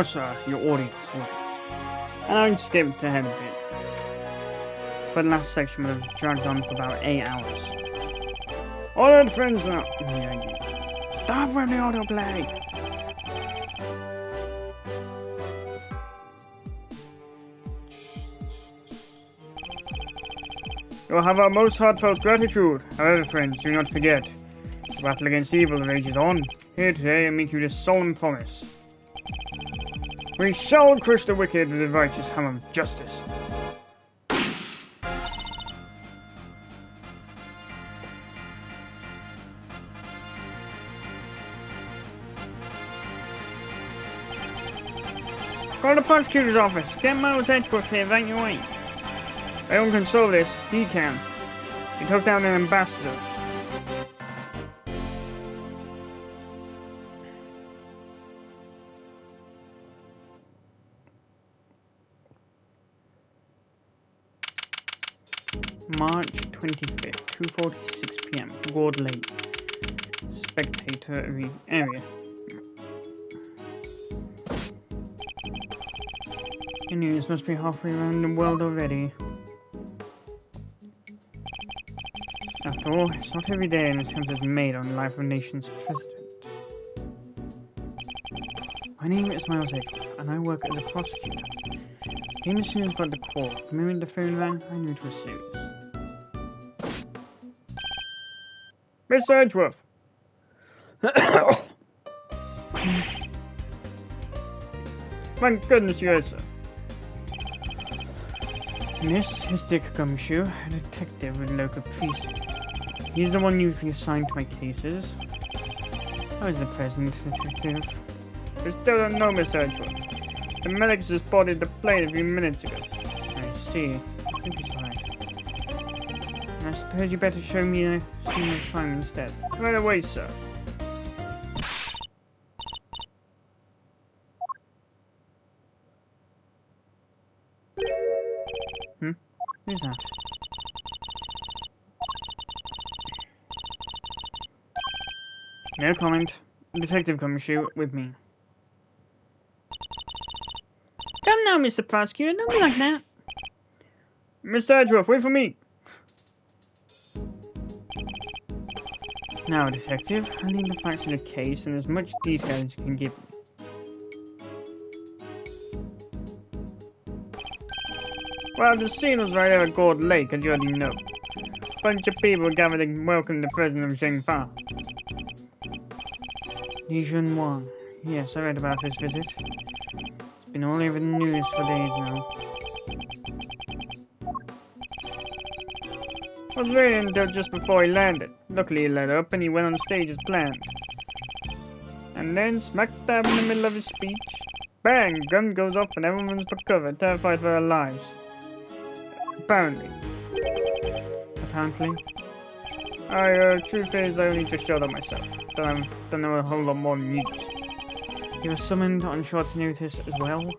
Oh, sir, your audience. And I skipped ahead a bit. But the last section would have dragged on for about 8 hours. All right, friends now. Stop with the autoplay! You'll have our most heartfelt gratitude. However, friends, do not forget, the battle against evil rages on. Here today I make you this solemn promise. We shall crush the wicked with the righteous hammer of justice. Call the prosecutor's office. Get Miles Edgeworth here right away. I don't console this. He can. He took down an ambassador. March 25th, 2:46 p.m. Ward Lake. Spectator area. The news must be halfway around the world already. After all, it's not every day an attempt is made on the life of a nation's president. My name is Miles Edgeworth, and I work as a prosecutor. Came as soon as I got the call. The moment the phone rang, I knew it was serious. Mr. Edgeworth! Thank goodness you're here, sir. This is Dick Gumshoe, a detective with local precinct. He's the one usually assigned to my cases. I was the present detective. We still don't know, Mr. Edgeworth. The medics just spotted the plane a few minutes ago. I see. I think he's right. I suppose you better show me a scene of crime instead. Right away, sir. Who's that? No comment. Detective Gumshoe with me. Come now, Mr. Prosecutor, don't be like that. Mr. Edgeworth, wait for me. Now, Detective, I need the facts of the case and as much detail as you can give me. Well, the scene was right over Gourd Lake, as you already know. A bunch of people gathered to welcome the president of Zhengfa. Li Junhua. Yes, I read about his visit. It's been all over the news for days now. It was raining until just before he landed. Luckily he let up and he went on stage as planned. And then, smack dab in the middle of his speech, bang! Gun goes off and everyone runs for cover, terrified for their lives. Apparently. Truth is, I only just showed up myself. Don't know a whole lot more news. You were summoned on short notice as well?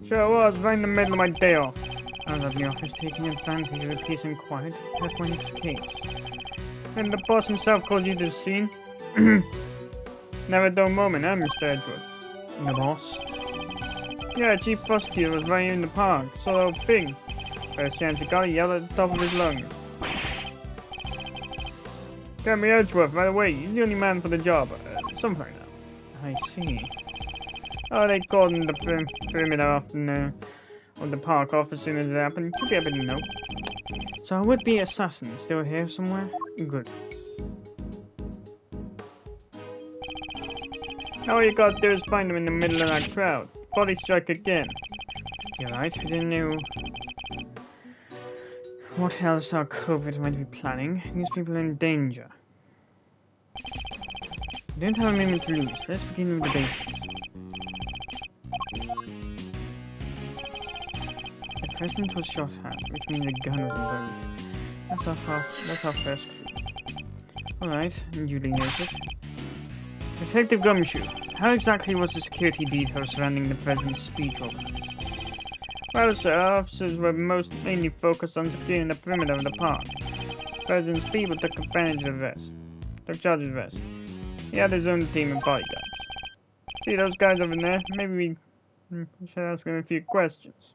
Sure was, right in the middle of my day off. I was at the office taking advantage of the peace and quiet. That's my next case. And the boss himself called you to the scene? Never a dull moment, huh, Mr. Edgeworth? The boss? Yeah, Chief Prosecutor was right here in the park. Saw the whole thing. First chance he got, he yelled at the top of his lungs. Get me Edgeworth right away. He's the only man for the job. Something like that. I see. Oh, they called in the perimeter of the park off as soon as it happened. You'll be able to know. So, a would-be assassin still here somewhere? Good. All you gotta do is find him in the middle of that crowd. Body strike again. You're right, we didn't know what else our COVID might be planning. These people are in danger. We don't have a minute to lose. Let's begin with the basics. The president was shot at, which means a gun was involved. That's our first clue. Alright, duly noted. Detective Gumshoe, how exactly was the security detail surrounding the president's speech organized? Well, sir, our officers were mainly focused on securing the perimeter of the park. The president's people took charge of the rest. He had his own team of bodyguards. See those guys over there? Maybe we should ask them a few questions.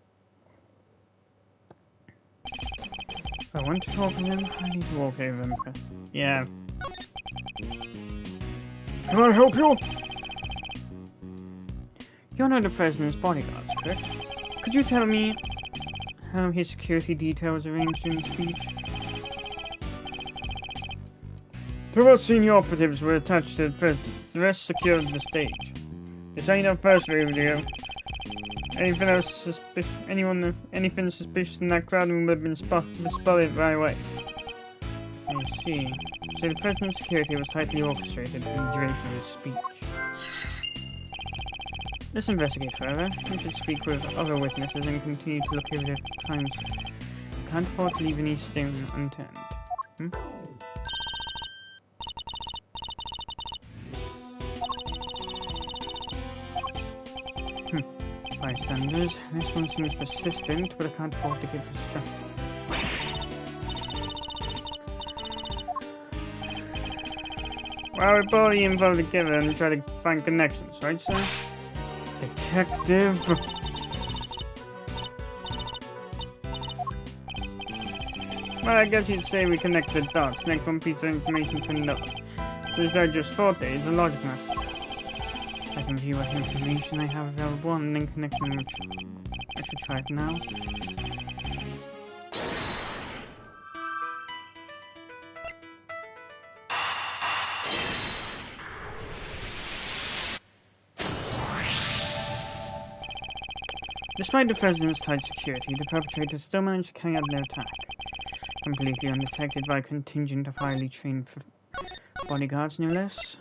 If I want to talk to them, I need to walk over them first. Yeah. Can I help you? You're not the president's bodyguards, correct? Could you tell me how his security detail was arranged in the speech? 2 of our senior operatives were attached to the president. The rest secured the stage. This ain't our first review. Anything suspicious in that crowd would have been spotted right away. I see. So the president's security was tightly orchestrated for the duration of his speech. Let's investigate further. We should speak with other witnesses and continue to look over their crimes. We can't afford to leave any stone unturned. Bystanders, this one seems persistent, but I can't afford to get distracted. Well, we put all the info together and try to find connections, right, sir? Detective. Well, I guess you'd say we connect the dots, connect one piece of information to another. There's not just forte, it's a logic matter. I can view what information I have available and then connect them. I should try it now. Despite the president's tight security, the perpetrators still managed to carry out their attack, completely undetected by a contingent of highly trained bodyguards, no less.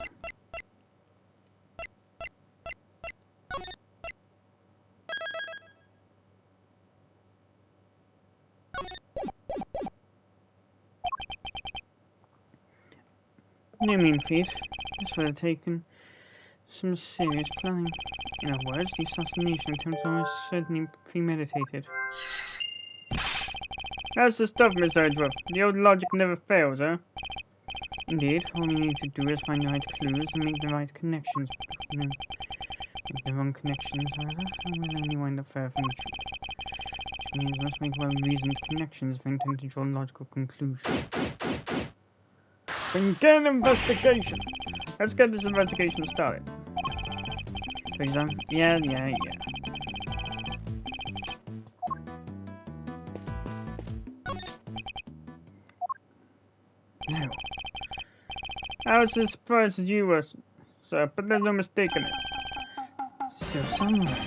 No mean feat. This would have taken some serious planning. In other words, the assassination attempt was almost certainly premeditated. That's the stuff, Miss Edgeworth. The old logic never fails, huh? Indeed, all we need to do is find the right clues and make the right connections. No, make the wrong connections, however, and we'll only wind up further from the truth. Which means we must make well-reasoned connections if we intend to draw logical conclusions. Begin investigation! Let's get this investigation started. For example, yeah. No. I was as surprised as you were, sir, but there's no mistaking it. Still somewhere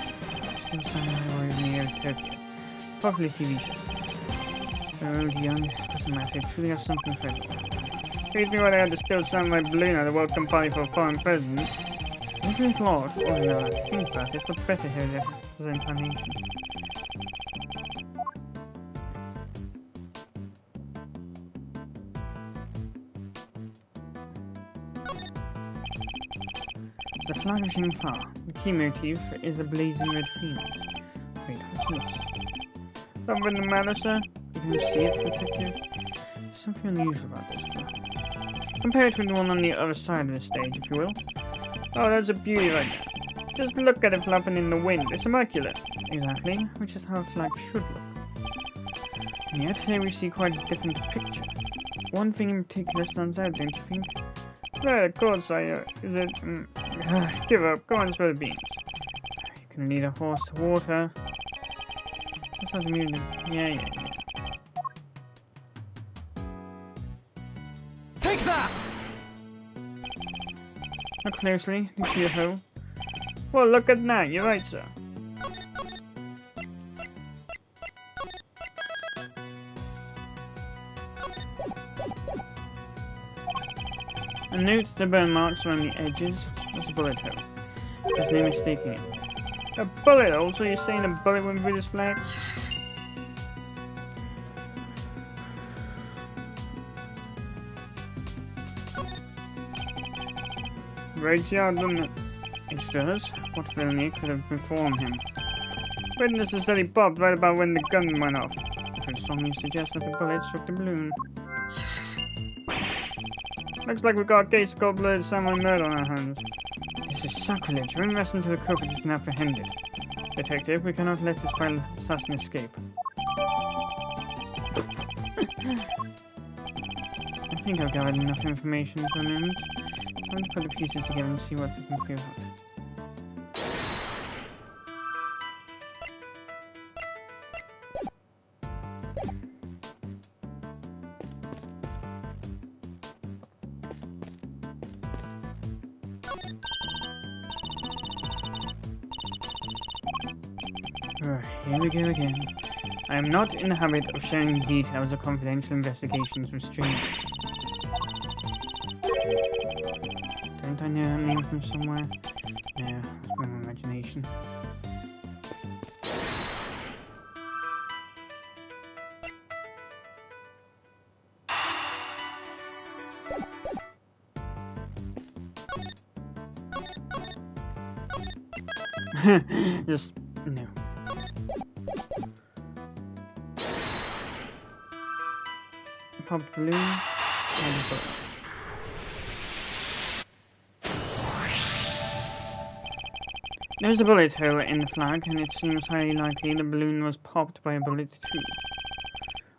over in the Utopia. Probably TV show. They're old, young, doesn't matter, they truly have something for everyone. Please me what I had to steal Sunlight Balloon at a welcome party for a foreign president. Isn't it odd? Oh no, think about it, what's better here than his incarnation? The flourishing fire. The key motif is a blazing red phoenix. Wait, what's this? Something the matter, sir? You can see it, detective? There's something unusual about this flower. Compare it with the one on the other side of the stage, if you will. Oh, that's a beauty right there. Just look at it flapping in the wind. It's immaculate. Exactly, which is how a flag should look. And yet, here we see quite a different picture. One thing in particular stands out, don't you think? Well, of course, is it... give up. Go on, spill the beans. You can lead a horse to water. That's how the music... Yeah. Take that! Look closely. Do you see a hole? Well, look at that. You're right, sir. And note the burn marks around the edges. That's a bullet hole. There's no mistaking it. A bullet hole? So you're saying a bullet went through this flag? Breaks yard, doesn't it? It does. What villainy could have befallen him? Witnesses said he popped right about when the gun went off, which would strongly suggest that the bullet struck the balloon. Looks like we've got a case of cold-blooded samurai murder on our hands. This This is sacrilege. Bring us into the culprit has been apprehended. Detective, we cannot let this vile assassin escape. I think I've gathered enough information for a moment. I'm going to put the pieces together and see what we can figure out. Here we go again. I am not in the habit of sharing details of confidential investigations with strangers. Don't I know that name from somewhere? No, it's my imagination. Just, no. Popped balloon and a bullet. There's a bullet hole in the flag, and it seems highly likely the balloon was popped by a bullet too.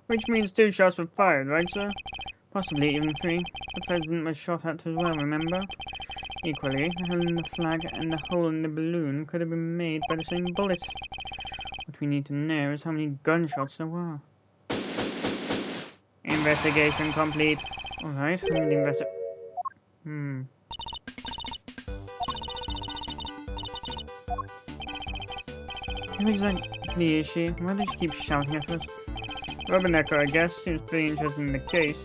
Which means 2 shots were fired, right, sir? Possibly even 3. The president was shot at as well, remember? Equally, the hole in the flag and the hole in the balloon could have been made by the same bullet. What we need to know is how many gunshots there were. Investigation complete. Alright, from the Who exactly is she? Why does she keep shouting at us? Rubbernecker, I guess. Seems pretty interested in the case.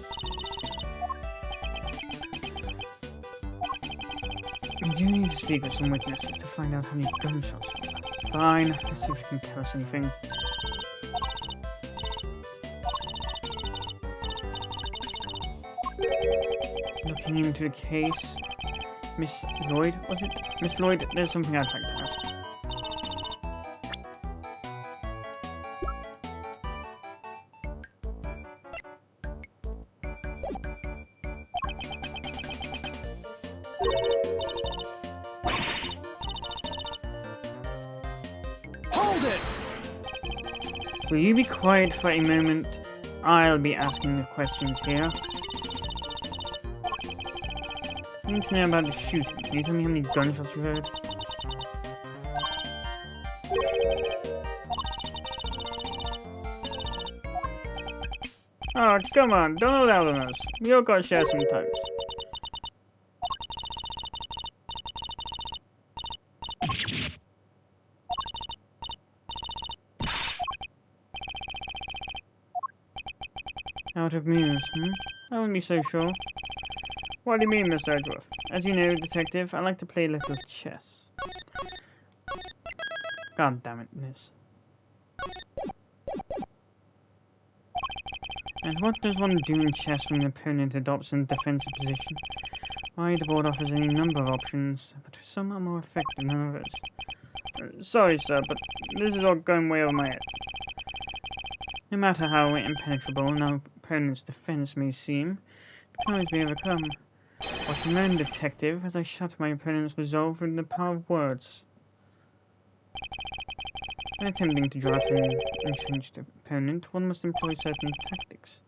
We do need to speak with some witnesses to find out how many gunshots were there. Fine, let's see if she can tell us anything. Looking into the case. Miss Lloyd, was it? Miss Lloyd, there's something I'd like to ask. Hold it! Will you be quiet for a moment? I'll be asking the questions here. I need to know about the shooting. Can you tell me how many gunshots you heard? Oh, come on, don't allow on us. We all gotta share sometimes. Out of news, I wouldn't be so sure. What do you mean, Mr. Edgeworth? As you know, detective, I like to play a little chess. God damn it, miss. And what does one do in chess when an opponent adopts a defensive position? Why, the board offers any number of options, but some are more effective than others. Sorry, sir, but this is all going way over my head. No matter how impenetrable an opponent's defense may seem, it can always be overcome. What you learn, detective, as I shatter my opponent's resolve with the power of words. When attempting to draw out an entrenched opponent, one must employ certain tactics.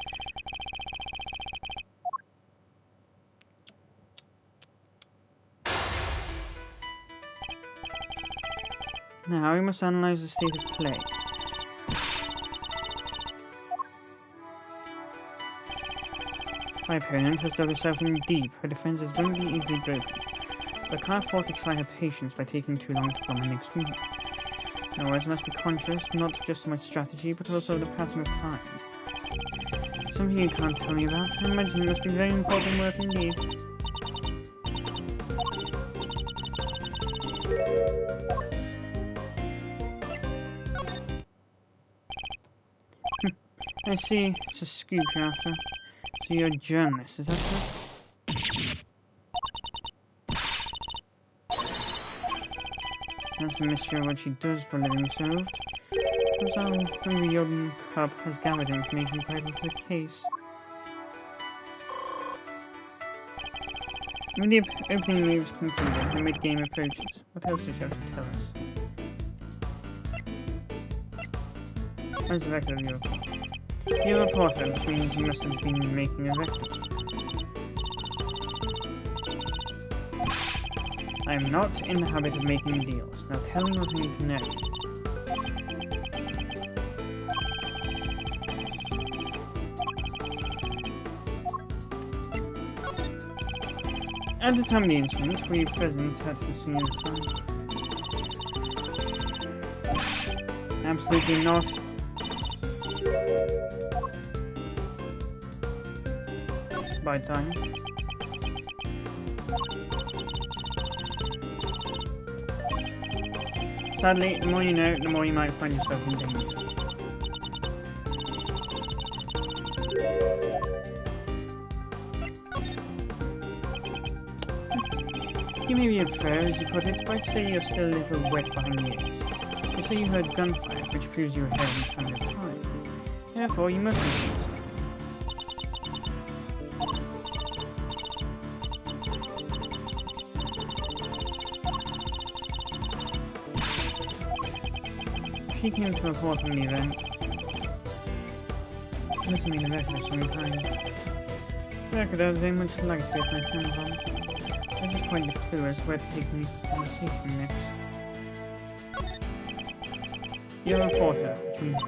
Now we must analyze the state of play. My opponent has dug herself in deep. Her defenses won't be easily broken. But I can't afford to try her patience by taking too long to form my next move. In other words, I must be conscious not just of my strategy, but also of the passing of time. Something you can't tell me about. I imagine it must be very important work indeed. I see. It's a scoop you're after. So you're a journalist, is that correct? That's a mystery of what she does for a living, solved. Turns out the young cub has gathered information vital to the case. When the opening moves concluded, the mid-game approaches. What else does you have to tell us? Where's the record of your report? You're a reporter, which means you must have been making a record. I am not in the habit of making deals. Now tell me what I need to know. At the time of the incident, were you present at the scene of the crime? Absolutely not. By time. Sadly, the more you know, the more you might find yourself in danger. You may be a pro, as you put it, but I'd say you're still a little wet behind the ears. You say you heard gunfire, which proves you were here in time of time. Therefore, you must be something. Speaking of to report on the event, must mean a record of some kind. The record has very much like this my hands on. I just find the clue as to where to take the conversation next. You're a reporter, which means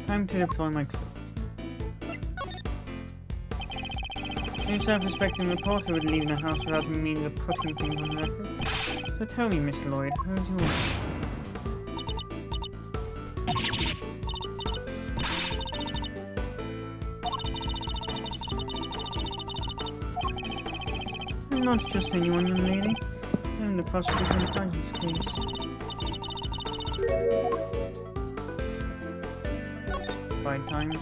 time to deploy my clue. No self-respecting reporter would leave the house without the means of putting things on record. So tell me, Mr. Lloyd, how's yours? I'm not just anyone, young lady. I'm the prosecutor in the Paget's case. 5 times.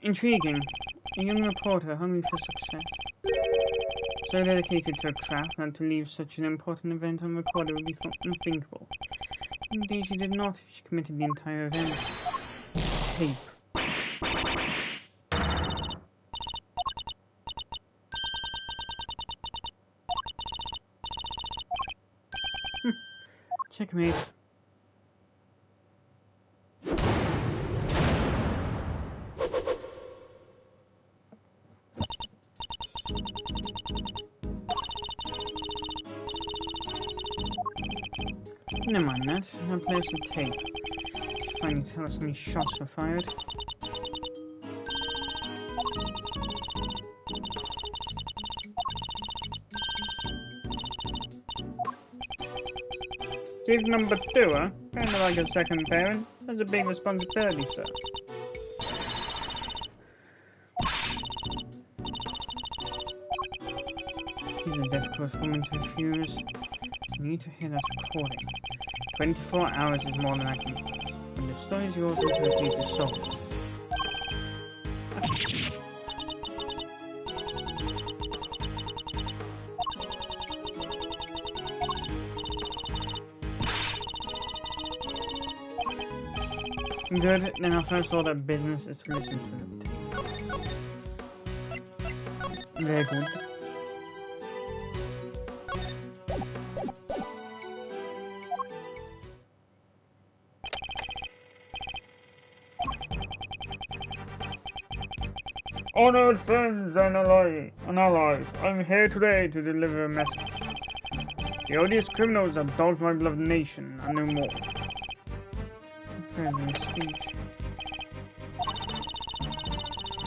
Intriguing. A young reporter hungry for success. So dedicated to a craft that to leave such an important event unrecorded would be unthinkable. Indeed, she did not. She committed the entire event. Tape. Checkmate. Never mind that. I'll place the tape. Finally tell us how many shots were fired. Case number 2, huh? Kinda like a second parent. That's a big responsibility, sir. She's a difficult woman to refuse. You need to hear that recording. 24 hours is more than I can face. When the story's yours until the case is solved. Good, then our first order of business is to listen to the tape. Very good. Honored friends and allies, I'm here today to deliver a message. The odious criminals that dogged my beloved nation are no more. Speech.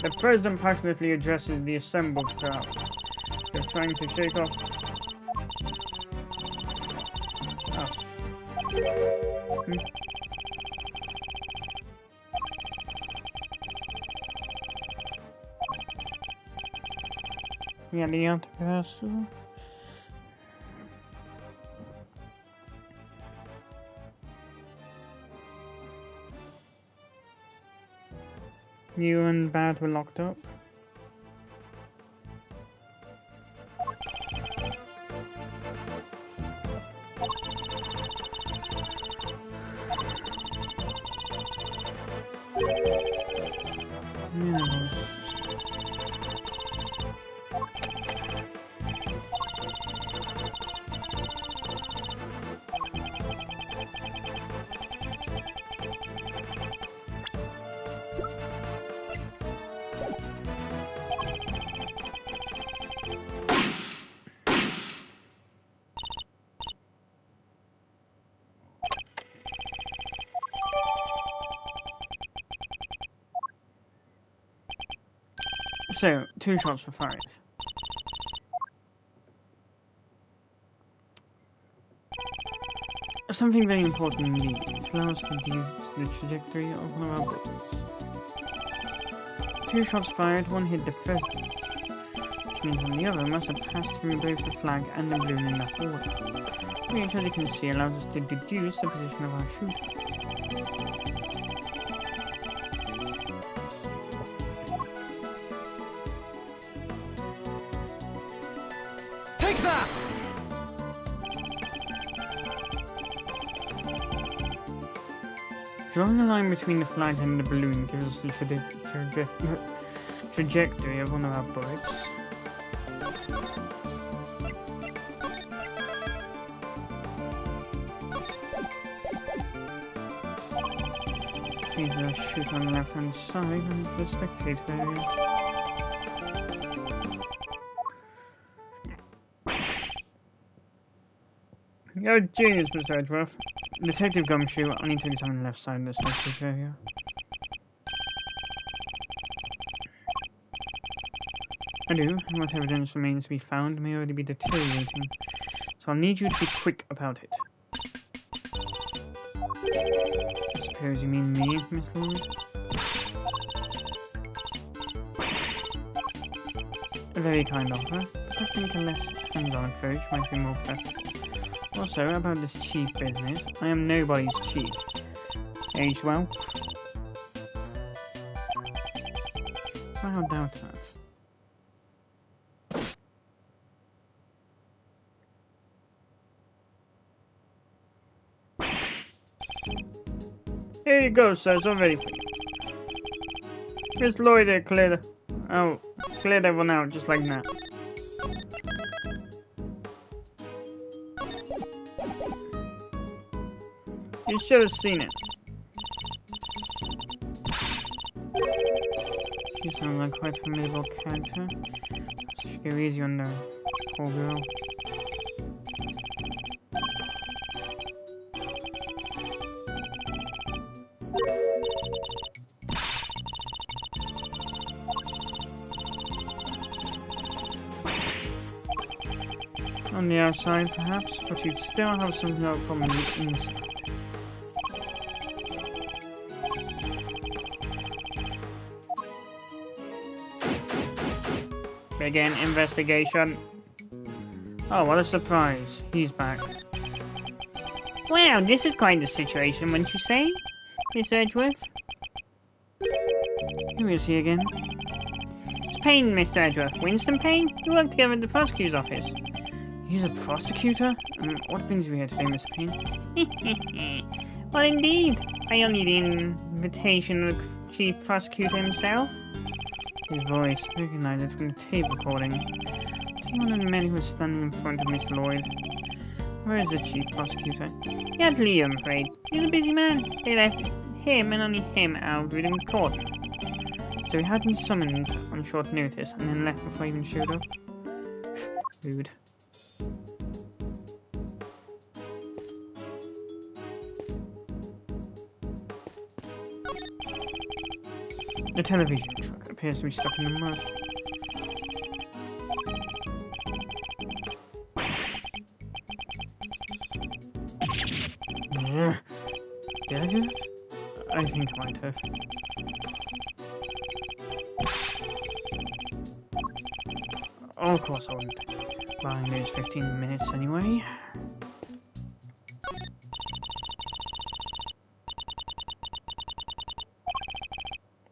The President passionately addresses the assembled crowd. They're trying to shake off. Yeah, the other person. You and Bad were locked up. Yeah. So, 2 shots were fired. Something very important indeed. It allows us to deduce the trajectory of one of our bullets. 2 shots fired, one hit the first, which means on the other must have passed through both the flag and the balloon in that order. Which, as you can see, allows us to deduce the position of our shooter. Take that! Drawing a line between the flag and the balloon gives us the trajectory of one of our bullets. Here's a shoot on the left hand side and the spectator area. You're a genius, Mr. Edgeworth. Detective Gumshoe, I need to examine the left side of the spectator area. I do, and what evidence remains to be found may already be deteriorating, so I'll need you to be quick about it. I suppose you mean me, Miss Lloyd? A very kind offer, but I think a less hands-on approach might be more perfect. Also, about this chief business, I am nobody's chief. Age well? I doubt that. Here you go, sir. It's all ready for you. Miss Lloyd here cleared everyone out just like that. You should have seen it. She sounds like quite a formidable character. Should go easy on the poor girl. On the outside, perhaps, but you'd still have something out from the inside. Begin investigation. Oh, what a surprise. He's back. Wow, this is quite a situation, wouldn't you say, Miss Edgeworth? Who is he again? It's Payne, Mr. Edgeworth. Winston Payne? We work together at the prosecutor's office. He's a prosecutor? What brings you here today, Mr. Payne? Well, indeed. I only the invitation of the chief prosecutor himself. His voice, recognized it from the tape recording. It's one of the men who was standing in front of Miss Lloyd. Where is the chief prosecutor? He had to leave, I'm afraid. He's a busy man. They left him and only him out reading the court. So he had been summoned on short notice and then left before he even showed up. Rude. The television truck appears to be stuck in the mud. Did I do it? I think I might have. of course I wouldn't. Buying those 15 minutes anyway.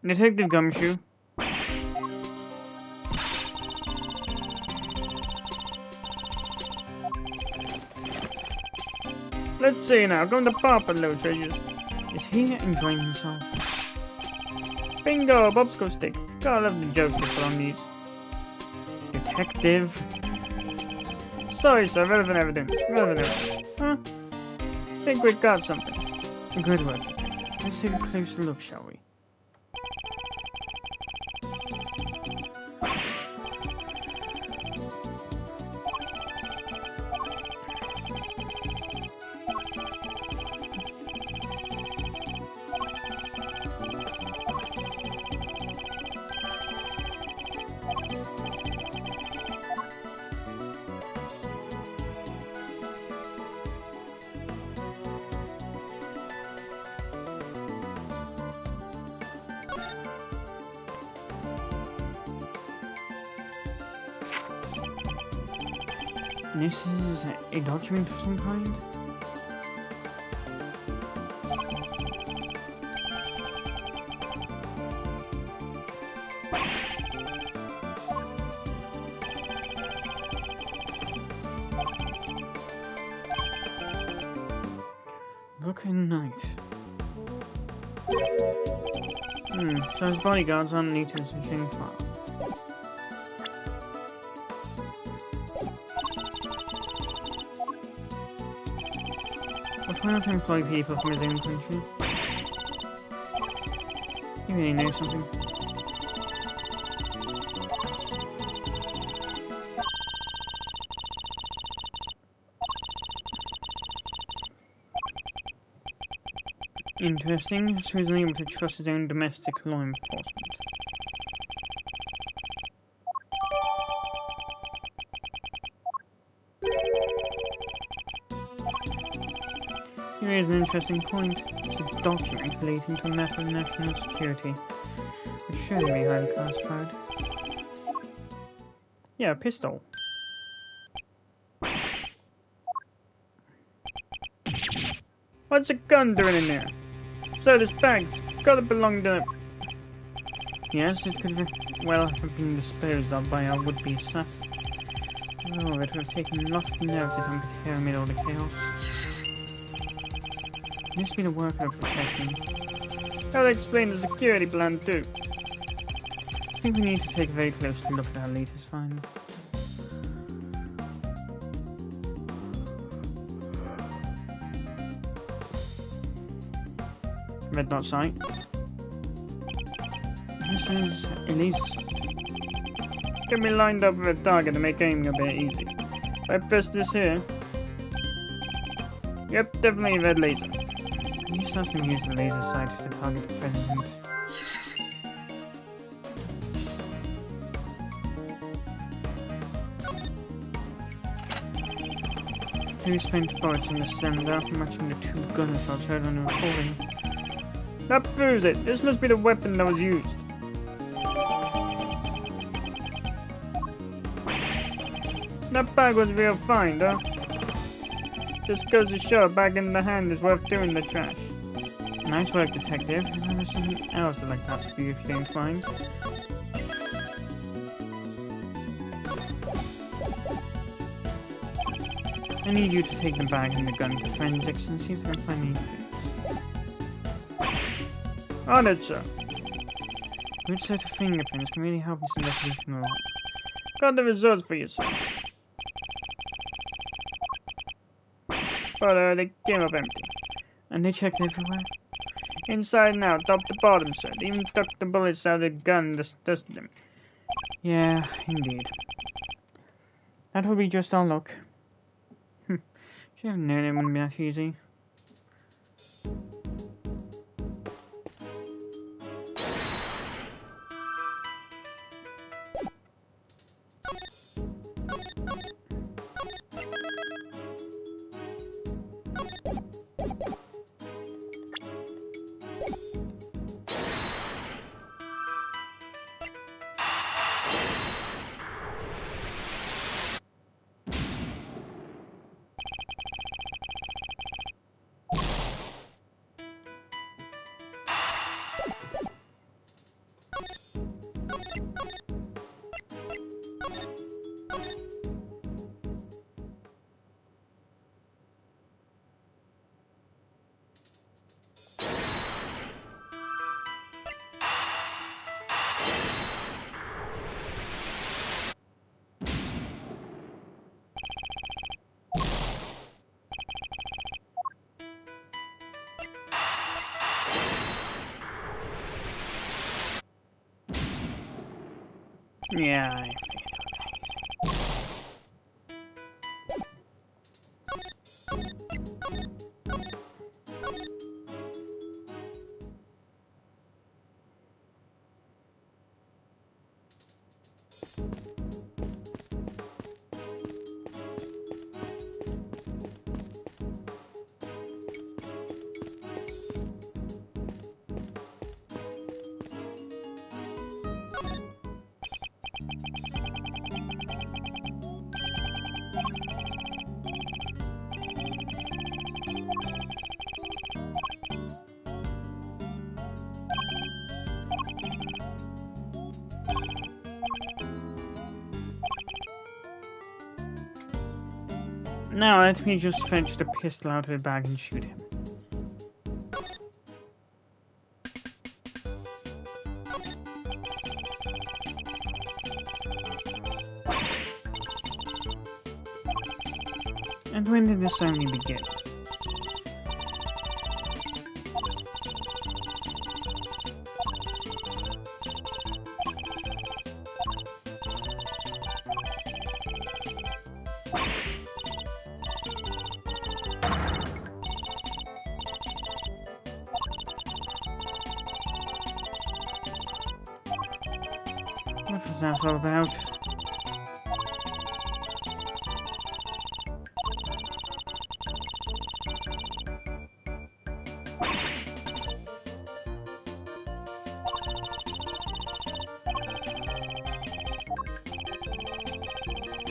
Detective Gumshoe. Let's see now, going to Papa Little Treasures. Is he enjoying himself? Bingo, popsicle stick. Gotta love the jokes they put on these. Detective. Sorry sir, relevant evidence. Relevant evidence. Huh? Think we got something. Good work. Let's take a closer look, shall we? This is a document of some kind? Looking nice. So his bodyguards aren't neat as a chain file. Why not employ people from his own country? You really know something. Interesting, so he's unable to trust his own domestic law enforcement. Here is an interesting point. It's a document relating to a matter of national security, which surely be highly classified. Yeah, a pistol. What's a gun doing in there? So this bag's gotta belong to... Yes, it could well have been disposed of by our would-be assassin. Oh, it would have taken a lot of nerve to them to carry amid all the chaos. It must be the work of profession. That'll explain the security plan too. I think we need to take a very close look at our latest find. Red dot sight. This is Elise. Get me lined up with a target to make aiming a bit easy. If I press this here. Yep, definitely a red laser. The assassin used the laser sight to target the president. Two spent bullets in the cylinder, matching the two gunshots heard on the recording. That proves it! This must be the weapon that was used. That bag was a real find, huh? Just goes to show a bag in the hand is worth doing the trash. Nice work, detective. There's something else I'd like to ask you if you don't mind. I need you to take the bag and the gun to forensics and see if they can find any clues. On it, sir. Good set of fingerprints can really help this investigation a lot. Got the results for you, sir. But they came up empty. And they checked everywhere? Inside and out, top to bottom, sir. They even took the bullets out of the gun and dusted them. Yeah, indeed. That will be just our luck. Should have known it wouldn't be that easy. Yeah. Now let me just fetch the pistol out of the bag and shoot him. And when did this only begin? What was that all about?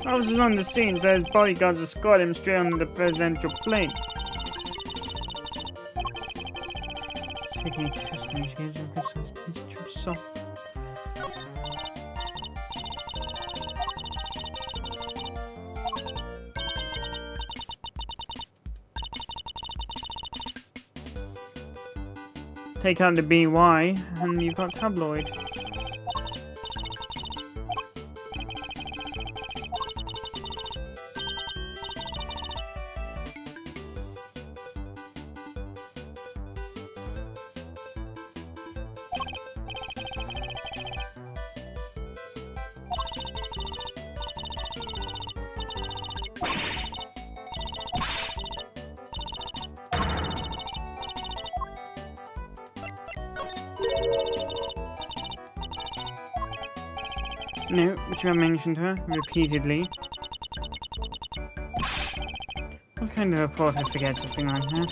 Officers on the scene says bodyguards escort him straight onto the presidential plane. Taking a test when you get your Take out the BY, and you've got tabloid. No, but you have mentioned her repeatedly. What kind of reporter forgets something like that?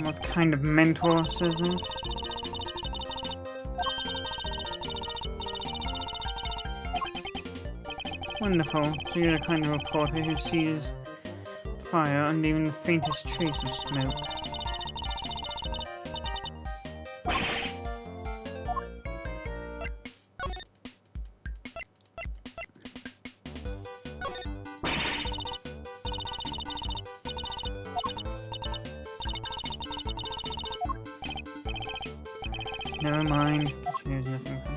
What kind of mentor says that? Wonderful. So you're the kind of reporter who sees fire and even the faintest trace of smoke. Never mind. She knows nothing about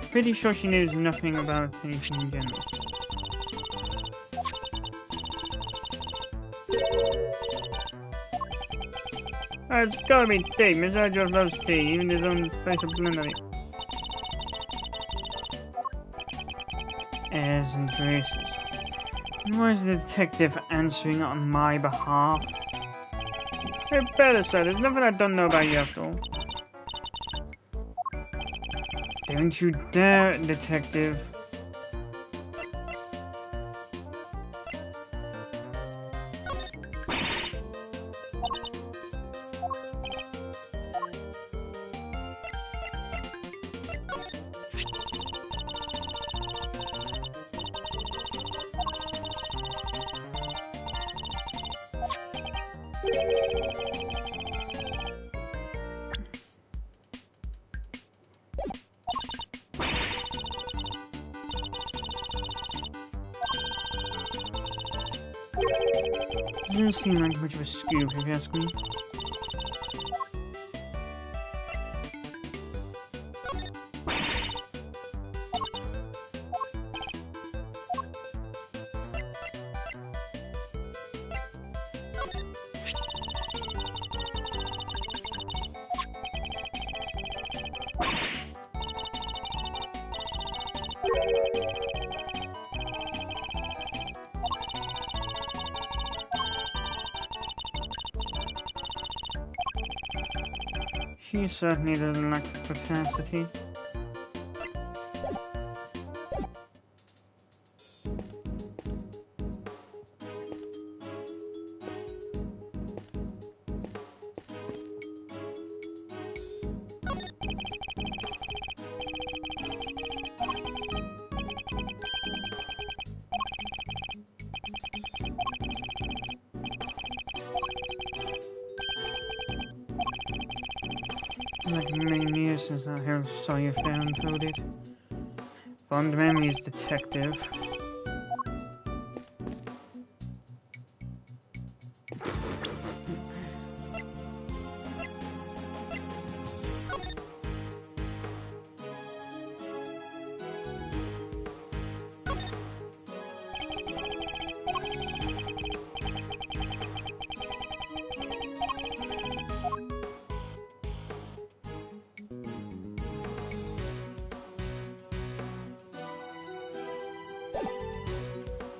it. Pretty sure she knows nothing about anything in general. It's gotta be tea. Mr. Joe loves tea, even his own special blend of it. Airs and graces. And why is the detective answering on my behalf? Hey, better, sir. There's nothing I don't know about you after all. Don't you dare, detective. Doesn't seem like much of a scoop, if you ask me. She certainly doesn't lack capacity. Like many years since I saw you found it. Fond memories, detective.